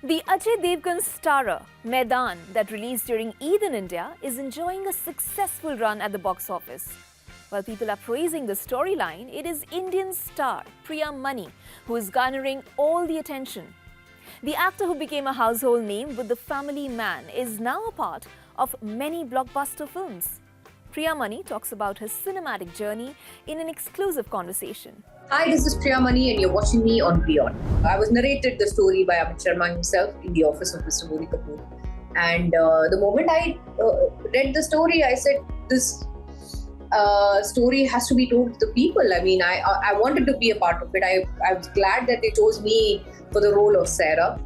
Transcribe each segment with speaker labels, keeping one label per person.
Speaker 1: The Ajay Devgan starrer, Maidaan, that released during Eid in India, is enjoying a successful run at the box office. While people are praising the storyline, it is Indian star Priya Mani who is garnering all the attention. The actor who became a household name with The Family Man is now a part of many blockbuster films. Priya Mani talks about her cinematic journey in an exclusive conversation.
Speaker 2: Hi, this is Priya Mani and you're watching me on Beyond. I was narrated the story by Amit Sharma himself in the office of Mr. Boney Kapoor. And the moment I read the story, I said, this story has to be told to the people. I mean, I wanted to be a part of it. I was glad that they chose me for the role of Sarah.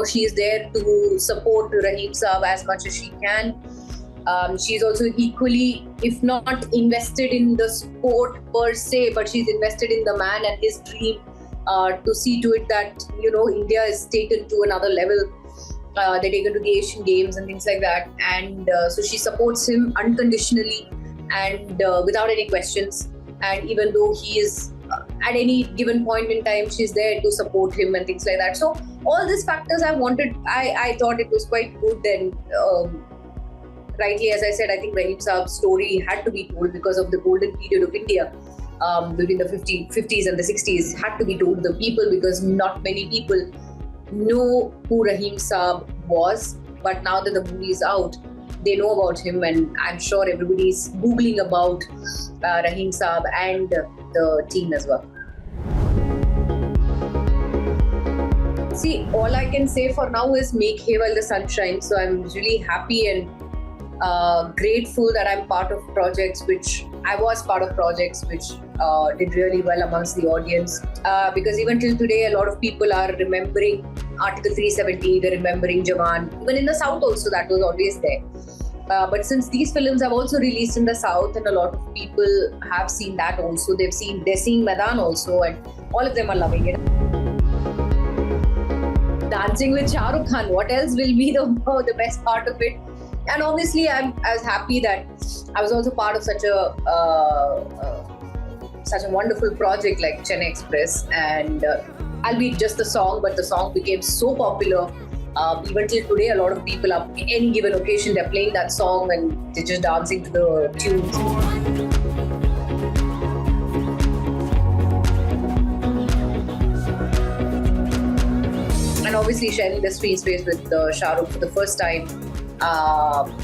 Speaker 2: She is there to support Rahim Saab as much as she can. She's also equally, if not invested in the sport per se, but she's invested in the man and his dream to see to it that, India is taken to another level. They're taken to the Asian Games and things like that. And so she supports him unconditionally and without any questions. And even though he is at any given point in time, she's there to support him and things like that. So all these factors I thought it was quite good. And rightly, as I said, I think Rahim Saab's story had to be told because of the golden period of India between the 50s and the 60s. Had to be told to the people because not many people know who Rahim Saab was. But now that the movie is out, they know about him, and I'm sure everybody's Googling about Rahim Saab and the team as well. See, all I can say for now is make hay while the sun shines. So I'm really happy and grateful that I'm part of projects which did really well amongst the audience. Because even till today, a lot of people are remembering Article 370, they're remembering Jawan. Even in the South also, that was always there. But since these films have also released in the South and a lot of people have seen that also, they're seeing Maidaan also, and all of them are loving it. Dancing with Shah Rukh Khan, what else will be the best part of it? And obviously, I was happy that I was also part of such a wonderful project like Chennai Express. And albeit just the song, but the song became so popular. Even till today, a lot of people are, any given occasion, they're playing that song and they're just dancing to the tunes. And obviously, sharing the screen space with Shah Rukh for the first time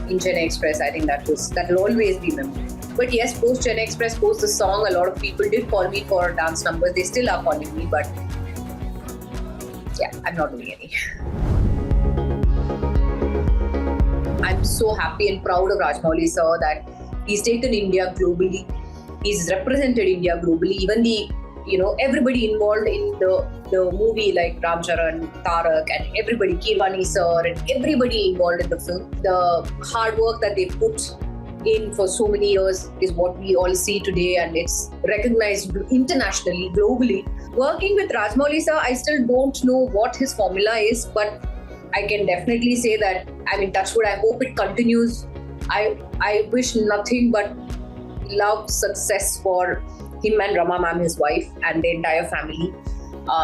Speaker 2: in Chennai Express, I think that will always be memorable. But yes, post Chennai Express, post the song, a lot of people did call me for dance numbers. They still are calling me, but yeah, I'm not doing any. I'm so happy and proud of Rajmouli sir that he's taken India globally. He's represented India globally. Even everybody involved in the movie, like Ram Charan, Tarak, and everybody, Kirwani sir, and everybody involved in the film. The hard work that they put in for so many years is what we all see today, and it's recognized internationally, globally. Working with Rajmouli sir, I still don't know what his formula is, but I can definitely say that I'm in touch with. I hope it continues. I wish nothing but love, success for him and Rama ma'am, his wife, and the entire family.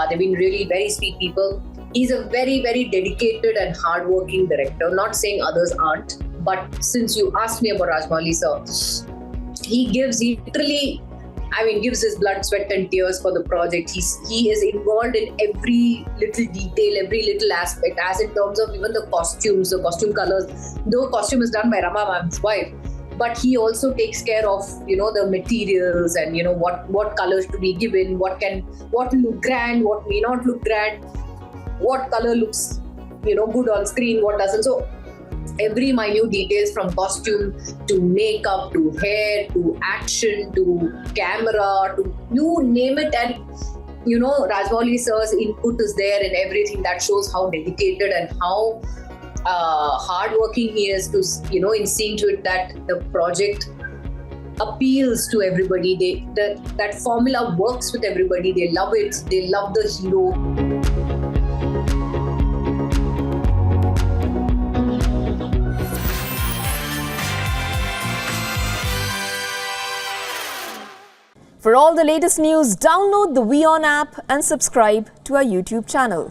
Speaker 2: They've been really very sweet people. He's a very, very dedicated and hardworking director. Not saying others aren't, but since you asked me about Rajmouli sir, he gives his blood, sweat and tears for the project. He is involved in every little detail, every little aspect, as in terms of even the costumes, the costume colors. Though costume is done by Rama ma'am's wife, but he also takes care of, the materials and, what colors to be given, what look grand, what may not look grand, what color looks, good on screen, what doesn't. So every minute details from costume to makeup to hair to action to camera to you name it, and Rajmouli sir's input is there in everything. That shows how dedicated and how hardworking he is to in seeing to it that the project appeals to everybody. That formula works with everybody. They love it. They love the hero.
Speaker 1: For all the latest news, download the WION app and subscribe to our YouTube channel.